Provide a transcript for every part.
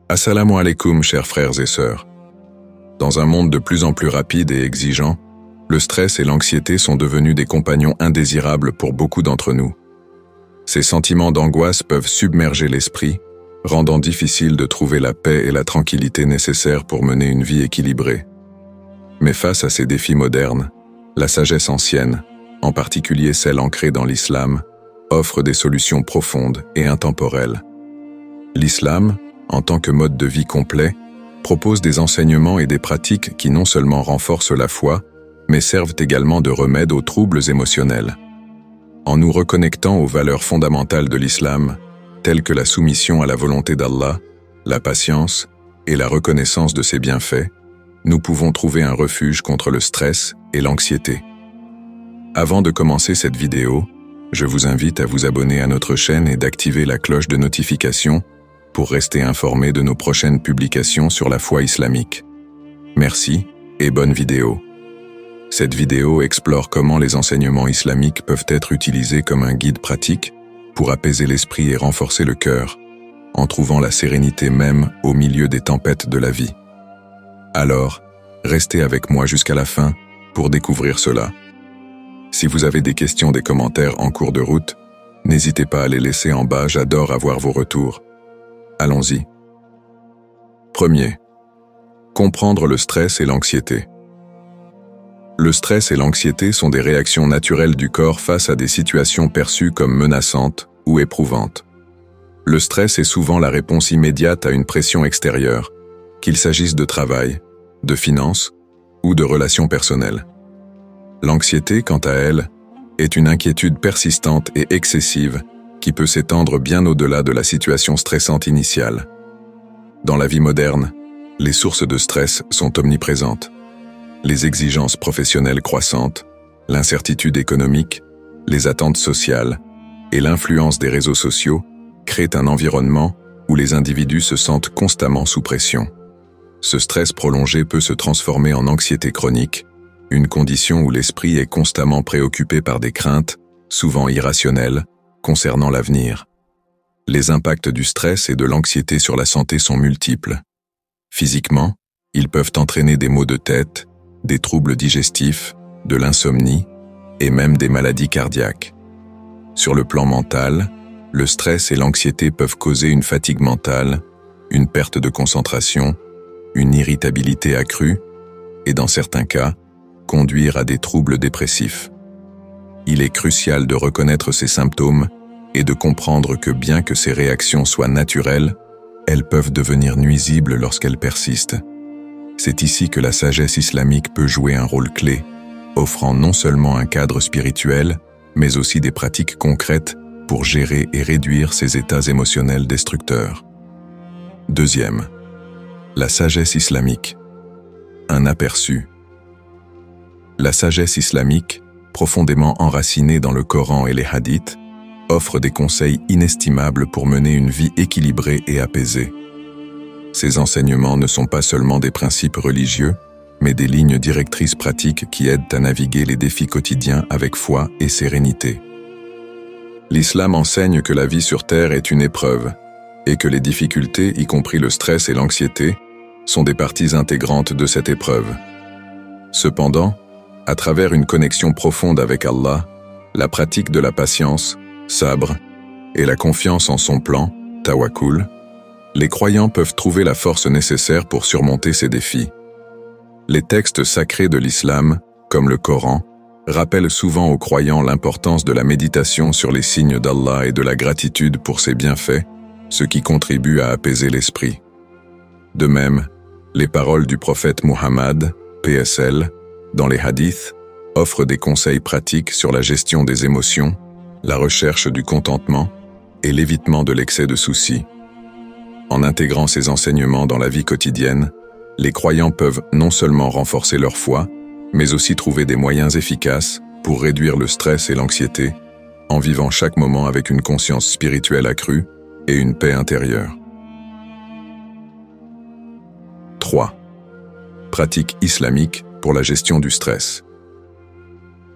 Assalamu alaikum, chers frères et sœurs. Dans un monde de plus en plus rapide et exigeant, le stress et l'anxiété sont devenus des compagnons indésirables pour beaucoup d'entre nous. Ces sentiments d'angoisse peuvent submerger l'esprit, rendant difficile de trouver la paix et la tranquillité nécessaires pour mener une vie équilibrée. Mais face à ces défis modernes, la sagesse ancienne, en particulier celle ancrée dans l'islam, offre des solutions profondes et intemporelles. L'islam, en tant que mode de vie complet, propose des enseignements et des pratiques qui non seulement renforcent la foi, mais servent également de remède aux troubles émotionnels. En nous reconnectant aux valeurs fondamentales de l'islam, telles que la soumission à la volonté d'Allah, la patience et la reconnaissance de ses bienfaits, nous pouvons trouver un refuge contre le stress et l'anxiété. Avant de commencer cette vidéo, je vous invite à vous abonner à notre chaîne et d'activer la cloche de notification pour rester informé de nos prochaines publications sur la foi islamique. Merci et bonne vidéo. Cette vidéo explore comment les enseignements islamiques peuvent être utilisés comme un guide pratique pour apaiser l'esprit et renforcer le cœur, en trouvant la sérénité même au milieu des tempêtes de la vie. Alors, restez avec moi jusqu'à la fin pour découvrir cela. Si vous avez des questions, des commentaires en cours de route, n'hésitez pas à les laisser en bas, j'adore avoir vos retours. Allons-y. Premier. Comprendre le stress et l'anxiété. Le stress et l'anxiété sont des réactions naturelles du corps face à des situations perçues comme menaçantes ou éprouvantes. Le stress est souvent la réponse immédiate à une pression extérieure, qu'il s'agisse de travail, de finances ou de relations personnelles. L'anxiété, quant à elle, est une inquiétude persistante et excessive qui peut s'étendre bien au-delà de la situation stressante initiale. Dans la vie moderne, les sources de stress sont omniprésentes. Les exigences professionnelles croissantes, l'incertitude économique, les attentes sociales et l'influence des réseaux sociaux créent un environnement où les individus se sentent constamment sous pression. Ce stress prolongé peut se transformer en anxiété chronique, une condition où l'esprit est constamment préoccupé par des craintes, souvent irrationnelles, concernant l'avenir. Les impacts du stress et de l'anxiété sur la santé sont multiples. Physiquement, ils peuvent entraîner des maux de tête, des troubles digestifs, de l'insomnie et même des maladies cardiaques. Sur le plan mental, le stress et l'anxiété peuvent causer une fatigue mentale, une perte de concentration, une irritabilité accrue et, dans certains cas, conduire à des troubles dépressifs. Il est crucial de reconnaître ces symptômes et de comprendre que bien que ces réactions soient naturelles, elles peuvent devenir nuisibles lorsqu'elles persistent. C'est ici que la sagesse islamique peut jouer un rôle clé, offrant non seulement un cadre spirituel, mais aussi des pratiques concrètes pour gérer et réduire ces états émotionnels destructeurs. Deuxième, la sagesse islamique. Un aperçu. La sagesse islamique, profondément enracinée dans le Coran et les hadiths, offre des conseils inestimables pour mener une vie équilibrée et apaisée. Ces enseignements ne sont pas seulement des principes religieux, mais des lignes directrices pratiques qui aident à naviguer les défis quotidiens avec foi et sérénité. L'islam enseigne que la vie sur Terre est une épreuve, et que les difficultés, y compris le stress et l'anxiété, sont des parties intégrantes de cette épreuve. Cependant, à travers une connexion profonde avec Allah, la pratique de la patience, sabre, et la confiance en son plan, tawakkul, les croyants peuvent trouver la force nécessaire pour surmonter ces défis. Les textes sacrés de l'islam, comme le Coran, rappellent souvent aux croyants l'importance de la méditation sur les signes d'Allah et de la gratitude pour ses bienfaits, ce qui contribue à apaiser l'esprit. De même, les paroles du prophète Muhammad, PSL, dans les hadiths, offrent des conseils pratiques sur la gestion des émotions, la recherche du contentement et l'évitement de l'excès de soucis. En intégrant ces enseignements dans la vie quotidienne, les croyants peuvent non seulement renforcer leur foi, mais aussi trouver des moyens efficaces pour réduire le stress et l'anxiété, en vivant chaque moment avec une conscience spirituelle accrue et une paix intérieure. 3. Pratique islamique pour la gestion du stress.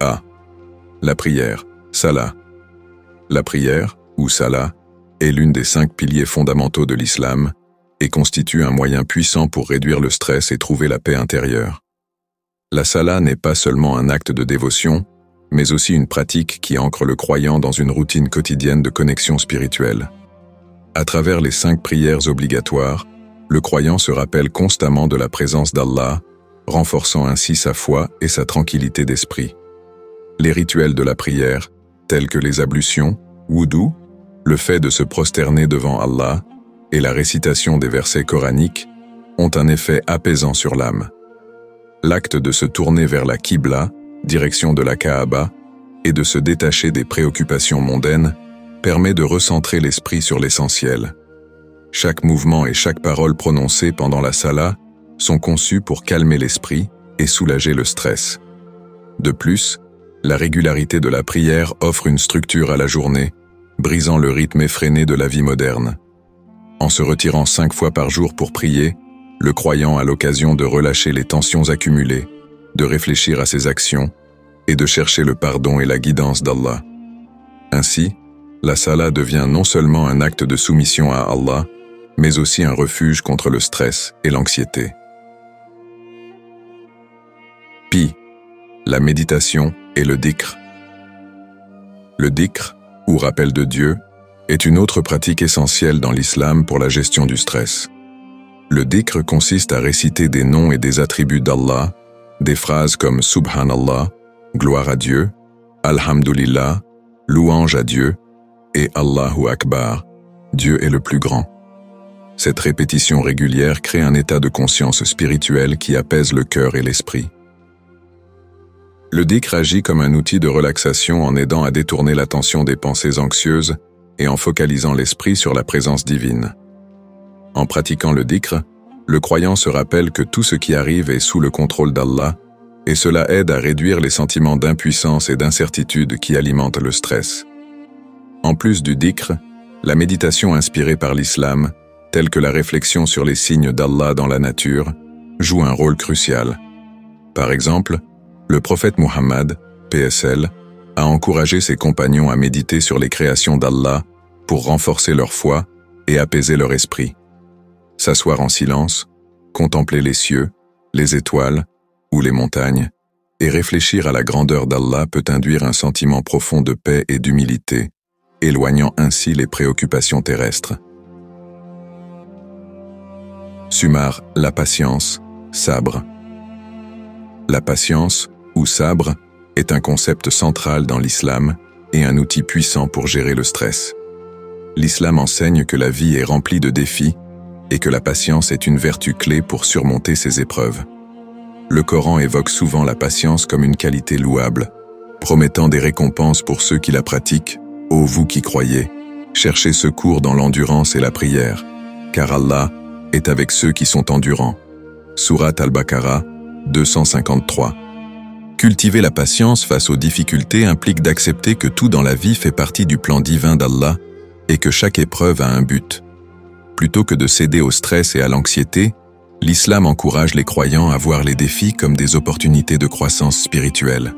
A. La prière, salah. La prière, ou salah, est l'une des 5 piliers fondamentaux de l'islam et constitue un moyen puissant pour réduire le stress et trouver la paix intérieure. La salat n'est pas seulement un acte de dévotion, mais aussi une pratique qui ancre le croyant dans une routine quotidienne de connexion spirituelle. À travers les 5 prières obligatoires, le croyant se rappelle constamment de la présence d'Allah, renforçant ainsi sa foi et sa tranquillité d'esprit. Les rituels de la prière, tels que les ablutions, wudu, le fait de se prosterner devant Allah et la récitation des versets coraniques, ont un effet apaisant sur l'âme. L'acte de se tourner vers la Qibla, direction de la Kaaba, et de se détacher des préoccupations mondaines, permet de recentrer l'esprit sur l'essentiel. Chaque mouvement et chaque parole prononcée pendant la salat sont conçus pour calmer l'esprit et soulager le stress. De plus, la régularité de la prière offre une structure à la journée, brisant le rythme effréné de la vie moderne. En se retirant 5 fois par jour pour prier, le croyant a l'occasion de relâcher les tensions accumulées, de réfléchir à ses actions et de chercher le pardon et la guidance d'Allah. Ainsi, la salat devient non seulement un acte de soumission à Allah, mais aussi un refuge contre le stress et l'anxiété. Pi, la méditation et le dhikr. Le dhikr, ou rappel de Dieu, est une autre pratique essentielle dans l'islam pour la gestion du stress. Le dhikr consiste à réciter des noms et des attributs d'Allah, des phrases comme Subhanallah, gloire à Dieu, Alhamdulillah, louange à Dieu, et Allahu Akbar, Dieu est le plus grand. Cette répétition régulière crée un état de conscience spirituelle qui apaise le cœur et l'esprit. Le dhikr agit comme un outil de relaxation en aidant à détourner l'attention des pensées anxieuses et en focalisant l'esprit sur la présence divine. En pratiquant le dhikr, le croyant se rappelle que tout ce qui arrive est sous le contrôle d'Allah, et cela aide à réduire les sentiments d'impuissance et d'incertitude qui alimentent le stress. En plus du dhikr, la méditation inspirée par l'islam, telle que la réflexion sur les signes d'Allah dans la nature, joue un rôle crucial. Par exemple, le prophète Muhammad, PSL, a encouragé ses compagnons à méditer sur les créations d'Allah pour renforcer leur foi et apaiser leur esprit. S'asseoir en silence, contempler les cieux, les étoiles ou les montagnes, et réfléchir à la grandeur d'Allah peut induire un sentiment profond de paix et d'humilité, éloignant ainsi les préoccupations terrestres. Sumar, la patience, sabre. La patience, ou sabre, est un concept central dans l'islam et un outil puissant pour gérer le stress. L'islam enseigne que la vie est remplie de défis et que la patience est une vertu clé pour surmonter ces épreuves. Le Coran évoque souvent la patience comme une qualité louable, promettant des récompenses pour ceux qui la pratiquent. Ô vous qui croyez, cherchez secours dans l'endurance et la prière, car Allah est avec ceux qui sont endurants. Sourate Al-Baqarah, 253. Cultiver la patience face aux difficultés implique d'accepter que tout dans la vie fait partie du plan divin d'Allah et que chaque épreuve a un but. Plutôt que de céder au stress et à l'anxiété, l'islam encourage les croyants à voir les défis comme des opportunités de croissance spirituelle.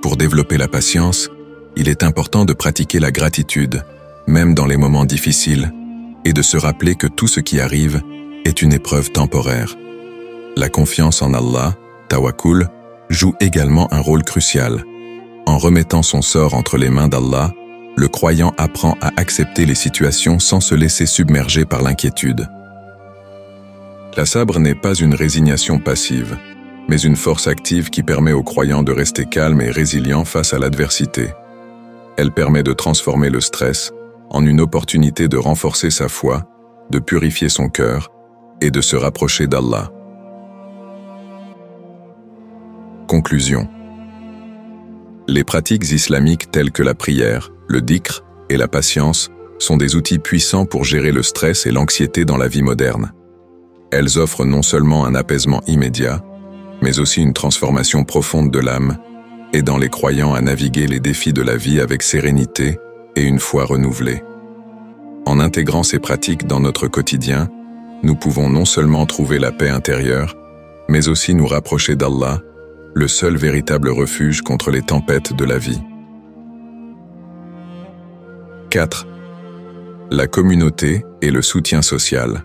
Pour développer la patience, il est important de pratiquer la gratitude, même dans les moments difficiles, et de se rappeler que tout ce qui arrive est une épreuve temporaire. La confiance en Allah, tawakkul, joue également un rôle crucial. En remettant son sort entre les mains d'Allah, le croyant apprend à accepter les situations sans se laisser submerger par l'inquiétude. La sabre n'est pas une résignation passive, mais une force active qui permet au croyant de rester calme et résilient face à l'adversité. Elle permet de transformer le stress en une opportunité de renforcer sa foi, de purifier son cœur et de se rapprocher d'Allah. Conclusion. Les pratiques islamiques telles que la prière, le dhikr et la patience sont des outils puissants pour gérer le stress et l'anxiété dans la vie moderne. Elles offrent non seulement un apaisement immédiat, mais aussi une transformation profonde de l'âme, aidant les croyants à naviguer les défis de la vie avec sérénité et une foi renouvelée. En intégrant ces pratiques dans notre quotidien, nous pouvons non seulement trouver la paix intérieure, mais aussi nous rapprocher d'Allah, le seul véritable refuge contre les tempêtes de la vie. 4. La communauté et le soutien social.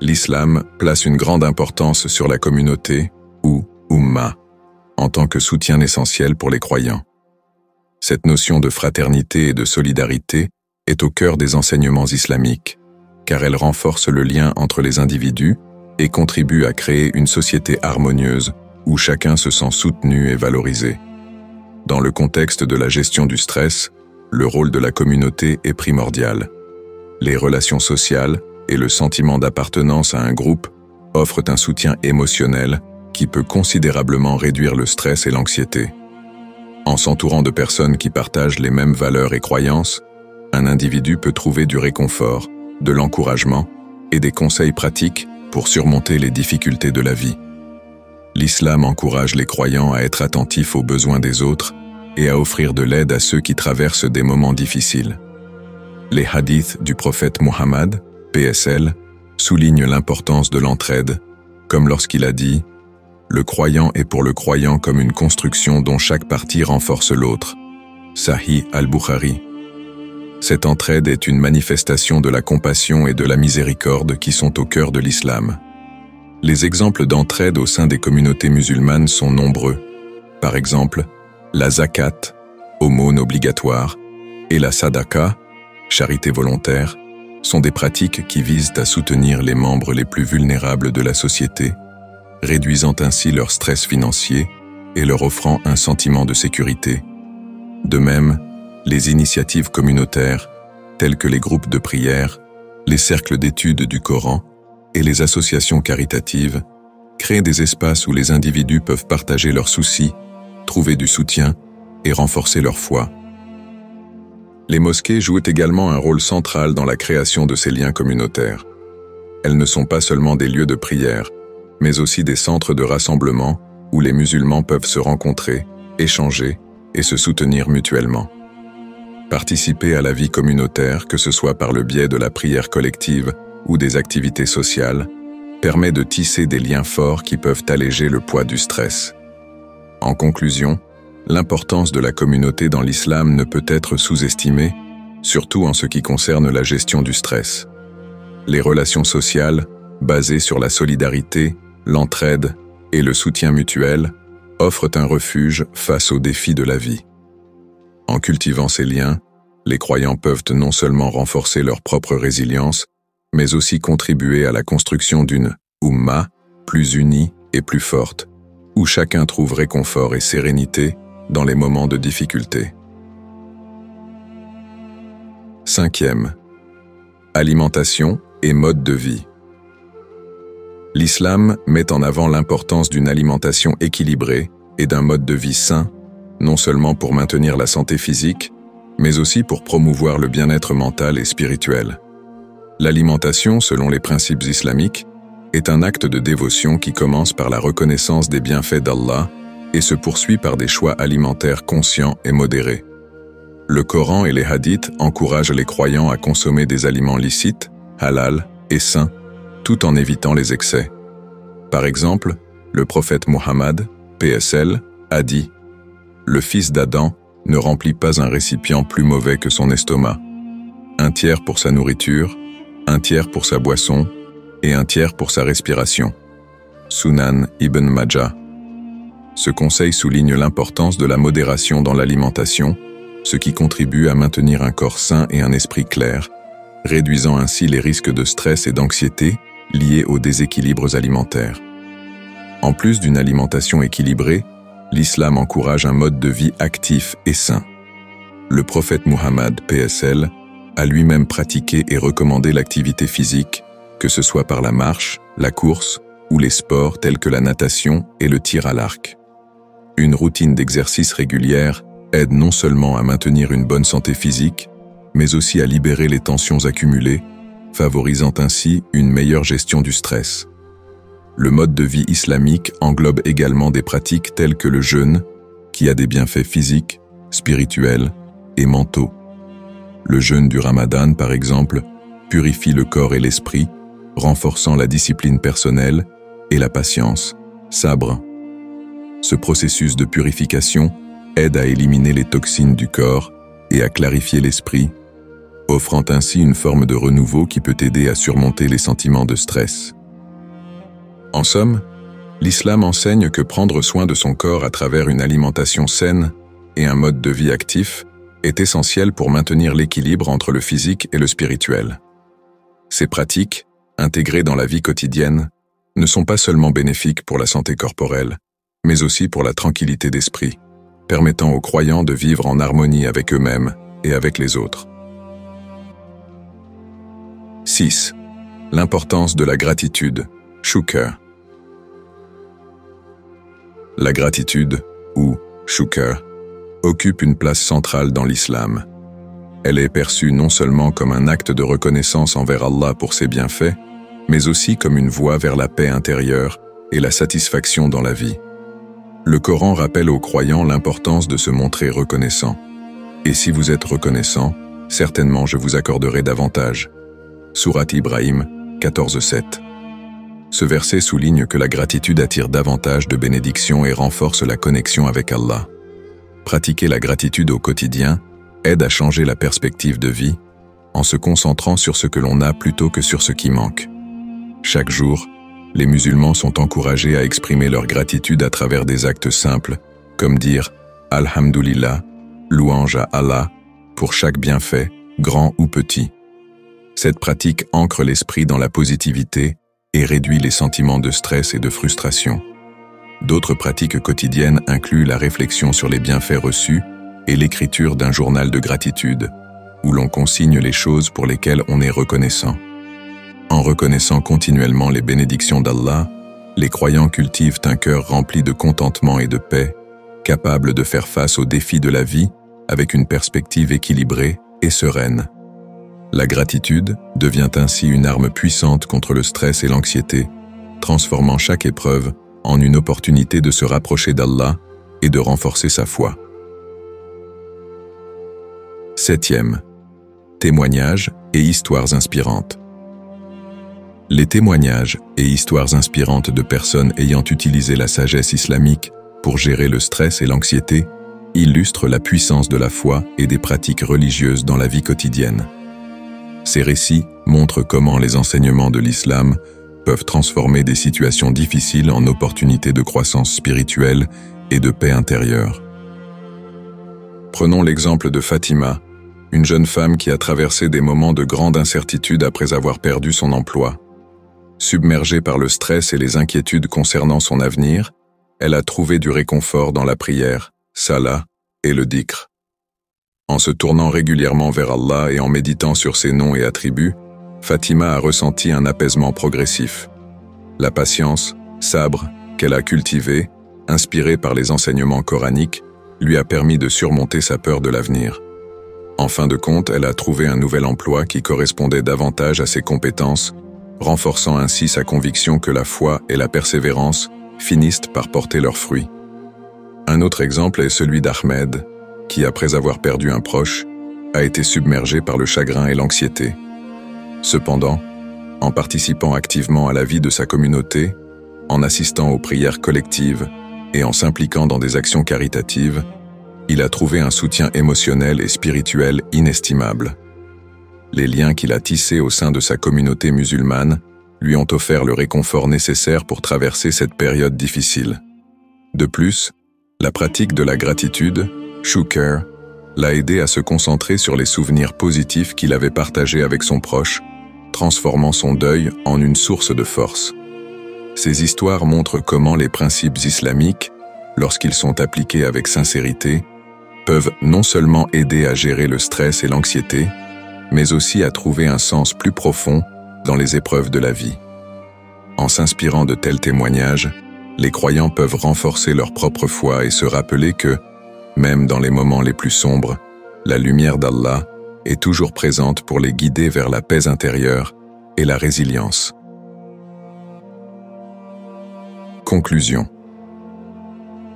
L'islam place une grande importance sur la communauté, ou Ummah, en tant que soutien essentiel pour les croyants. Cette notion de fraternité et de solidarité est au cœur des enseignements islamiques, car elle renforce le lien entre les individus et contribue à créer une société harmonieuse où chacun se sent soutenu et valorisé. Dans le contexte de la gestion du stress, le rôle de la communauté est primordial. Les relations sociales et le sentiment d'appartenance à un groupe offrent un soutien émotionnel qui peut considérablement réduire le stress et l'anxiété. En s'entourant de personnes qui partagent les mêmes valeurs et croyances, un individu peut trouver du réconfort, de l'encouragement et des conseils pratiques pour surmonter les difficultés de la vie. L'islam encourage les croyants à être attentifs aux besoins des autres et à offrir de l'aide à ceux qui traversent des moments difficiles. Les hadiths du prophète Muhammad, PSL, soulignent l'importance de l'entraide, comme lorsqu'il a dit « Le croyant est pour le croyant comme une construction dont chaque partie renforce l'autre » Sahih al-Bukhari. Cette entraide est une manifestation de la compassion et de la miséricorde qui sont au cœur de l'islam. Les exemples d'entraide au sein des communautés musulmanes sont nombreux. Par exemple, la zakat, aumône obligatoire, et la sadaqa, charité volontaire, sont des pratiques qui visent à soutenir les membres les plus vulnérables de la société, réduisant ainsi leur stress financier et leur offrant un sentiment de sécurité. De même, les initiatives communautaires, telles que les groupes de prière, les cercles d'études du Coran et les associations caritatives, créent des espaces où les individus peuvent partager leurs soucis, trouver du soutien et renforcer leur foi. Les mosquées jouent également un rôle central dans la création de ces liens communautaires. Elles ne sont pas seulement des lieux de prière, mais aussi des centres de rassemblement où les musulmans peuvent se rencontrer, échanger et se soutenir mutuellement. Participer à la vie communautaire, que ce soit par le biais de la prière collective ou des activités sociales, permet de tisser des liens forts qui peuvent alléger le poids du stress. En conclusion, l'importance de la communauté dans l'islam ne peut être sous-estimée, surtout en ce qui concerne la gestion du stress. Les relations sociales, basées sur la solidarité, l'entraide et le soutien mutuel, offrent un refuge face aux défis de la vie. En cultivant ces liens, les croyants peuvent non seulement renforcer leur propre résilience, mais aussi contribuer à la construction d'une Ummah plus unie et plus forte, où chacun trouve réconfort et sérénité dans les moments de difficulté. 5e. Alimentation et mode de vie. L'islam met en avant l'importance d'une alimentation équilibrée et d'un mode de vie sain, non seulement pour maintenir la santé physique, mais aussi pour promouvoir le bien-être mental et spirituel. L'alimentation, selon les principes islamiques, est un acte de dévotion qui commence par la reconnaissance des bienfaits d'Allah et se poursuit par des choix alimentaires conscients et modérés. Le Coran et les hadiths encouragent les croyants à consommer des aliments licites, halal et sains, tout en évitant les excès. Par exemple, le prophète Muhammad, PSL, a dit « Le fils d'Adam ne remplit pas un récipient plus mauvais que son estomac. Un tiers pour sa nourriture, un tiers pour sa boisson et un tiers pour sa respiration. » Sunan Ibn Majah. Ce conseil souligne l'importance de la modération dans l'alimentation, ce qui contribue à maintenir un corps sain et un esprit clair, réduisant ainsi les risques de stress et d'anxiété liés aux déséquilibres alimentaires. En plus d'une alimentation équilibrée, l'islam encourage un mode de vie actif et sain. Le prophète Muhammad, PSL, a lui-même pratiqué et recommandé l'activité physique, que ce soit par la marche, la course ou les sports tels que la natation et le tir à l'arc. Une routine d'exercice régulière aide non seulement à maintenir une bonne santé physique, mais aussi à libérer les tensions accumulées, favorisant ainsi une meilleure gestion du stress. Le mode de vie islamique englobe également des pratiques telles que le jeûne, qui a des bienfaits physiques, spirituels et mentaux. Le jeûne du Ramadan, par exemple, purifie le corps et l'esprit, renforçant la discipline personnelle et la patience, sabre. Ce processus de purification aide à éliminer les toxines du corps et à clarifier l'esprit, offrant ainsi une forme de renouveau qui peut aider à surmonter les sentiments de stress. En somme, l'islam enseigne que prendre soin de son corps à travers une alimentation saine et un mode de vie actif est essentiel pour maintenir l'équilibre entre le physique et le spirituel. Ces pratiques, intégrées dans la vie quotidienne, ne sont pas seulement bénéfiques pour la santé corporelle, mais aussi pour la tranquillité d'esprit, permettant aux croyants de vivre en harmonie avec eux-mêmes et avec les autres. 6. L'importance de la gratitude, shukr. La gratitude, ou shukr, occupe une place centrale dans l'islam. Elle est perçue non seulement comme un acte de reconnaissance envers Allah pour ses bienfaits, mais aussi comme une voie vers la paix intérieure et la satisfaction dans la vie. Le Coran rappelle aux croyants l'importance de se montrer reconnaissant. Et si vous êtes reconnaissant, certainement je vous accorderai davantage. Sourate Ibrahim 14:7. Ce verset souligne que la gratitude attire davantage de bénédictions et renforce la connexion avec Allah. Pratiquer la gratitude au quotidien aide à changer la perspective de vie en se concentrant sur ce que l'on a plutôt que sur ce qui manque. Chaque jour, les musulmans sont encouragés à exprimer leur gratitude à travers des actes simples, comme dire « Alhamdulillah », louange à Allah, pour chaque bienfait, grand ou petit. Cette pratique ancre l'esprit dans la positivité et réduit les sentiments de stress et de frustration. D'autres pratiques quotidiennes incluent la réflexion sur les bienfaits reçus et l'écriture d'un journal de gratitude, où l'on consigne les choses pour lesquelles on est reconnaissant. En reconnaissant continuellement les bénédictions d'Allah, les croyants cultivent un cœur rempli de contentement et de paix, capable de faire face aux défis de la vie avec une perspective équilibrée et sereine. La gratitude devient ainsi une arme puissante contre le stress et l'anxiété, transformant chaque épreuve en une opportunité de se rapprocher d'Allah et de renforcer sa foi. 7. Témoignages et histoires inspirantes. Les témoignages et histoires inspirantes de personnes ayant utilisé la sagesse islamique pour gérer le stress et l'anxiété illustrent la puissance de la foi et des pratiques religieuses dans la vie quotidienne. Ces récits montrent comment les enseignements de l'islam peuvent transformer des situations difficiles en opportunités de croissance spirituelle et de paix intérieure. Prenons l'exemple de Fatima, une jeune femme qui a traversé des moments de grande incertitude après avoir perdu son emploi. Submergée par le stress et les inquiétudes concernant son avenir, elle a trouvé du réconfort dans la prière, salat et le dhikr. En se tournant régulièrement vers Allah et en méditant sur ses noms et attributs, Fatima a ressenti un apaisement progressif. La patience, sabre, qu'elle a cultivée, inspirée par les enseignements coraniques, lui a permis de surmonter sa peur de l'avenir. En fin de compte, elle a trouvé un nouvel emploi qui correspondait davantage à ses compétences, renforçant ainsi sa conviction que la foi et la persévérance finissent par porter leurs fruits. Un autre exemple est celui d'Ahmed, qui, après avoir perdu un proche, a été submergé par le chagrin et l'anxiété. Cependant, en participant activement à la vie de sa communauté, en assistant aux prières collectives et en s'impliquant dans des actions caritatives, il a trouvé un soutien émotionnel et spirituel inestimable. Les liens qu'il a tissés au sein de sa communauté musulmane lui ont offert le réconfort nécessaire pour traverser cette période difficile. De plus, la pratique de la gratitude, shukr, l'a aidé à se concentrer sur les souvenirs positifs qu'il avait partagés avec son proche, transformant son deuil en une source de force. Ces histoires montrent comment les principes islamiques, lorsqu'ils sont appliqués avec sincérité, peuvent non seulement aider à gérer le stress et l'anxiété, mais aussi à trouver un sens plus profond dans les épreuves de la vie. En s'inspirant de tels témoignages, les croyants peuvent renforcer leur propre foi et se rappeler que, même dans les moments les plus sombres, la lumière d'Allah est toujours présente pour les guider vers la paix intérieure et la résilience. Conclusion.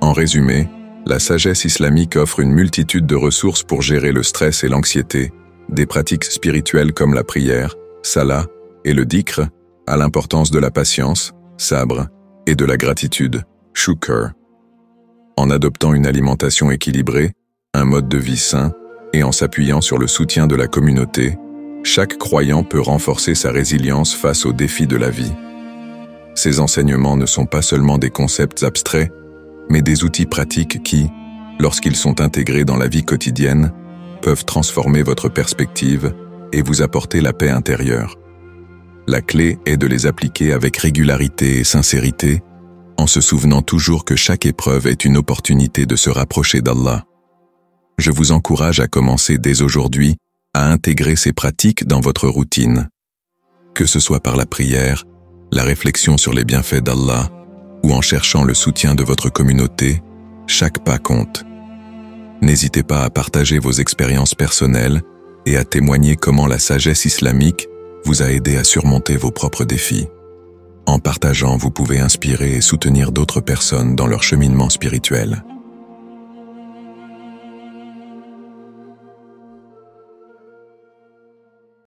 En résumé, la sagesse islamique offre une multitude de ressources pour gérer le stress et l'anxiété, des pratiques spirituelles comme la prière, salat et le dhikr, à l'importance de la patience, sabre, et de la gratitude, shukr. En adoptant une alimentation équilibrée, un mode de vie sain et en s'appuyant sur le soutien de la communauté, chaque croyant peut renforcer sa résilience face aux défis de la vie. Ces enseignements ne sont pas seulement des concepts abstraits, mais des outils pratiques qui, lorsqu'ils sont intégrés dans la vie quotidienne, peuvent transformer votre perspective et vous apporter la paix intérieure. La clé est de les appliquer avec régularité et sincérité, en se souvenant toujours que chaque épreuve est une opportunité de se rapprocher d'Allah. Je vous encourage à commencer dès aujourd'hui à intégrer ces pratiques dans votre routine. Que ce soit par la prière, la réflexion sur les bienfaits d'Allah, ou en cherchant le soutien de votre communauté, chaque pas compte. N'hésitez pas à partager vos expériences personnelles et à témoigner comment la sagesse islamique vous a aidé à surmonter vos propres défis. En partageant, vous pouvez inspirer et soutenir d'autres personnes dans leur cheminement spirituel.